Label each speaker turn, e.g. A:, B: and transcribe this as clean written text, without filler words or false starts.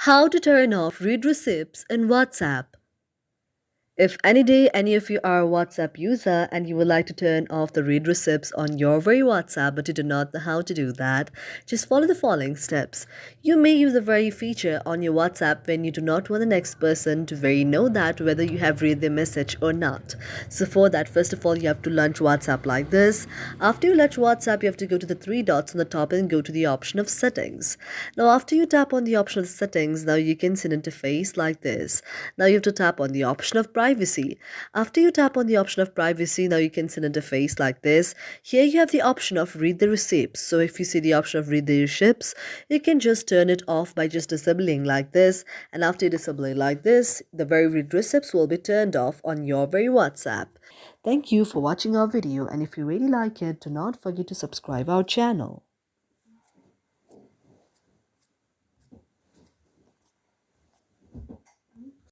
A: How to turn off read receipts in WhatsApp. If any day any of you are a WhatsApp user and you would like to turn off the read receipts on your very WhatsApp but you do not know how to do that, just follow the following steps. You may use a very feature on your WhatsApp when you do not want the next person to very know that whether you have read their message or not. So for that, first of all, you have to launch WhatsApp like this. After you launch WhatsApp, you have to go to the three dots on the top and go to the option of settings. Now after you tap on the option of settings, now you can see an interface like this. Now you have to tap on the option of privacy. After you tap on the option of privacy, now you can see an interface like this. Here you have the option of read the receipts. So if you see the option of read the receipts, you can just turn it off by just disabling like this. And after disabling like this, the very read receipts will be turned off on your very WhatsApp. Thank you for watching our video, and if you really like it, do not forget to subscribe our channel.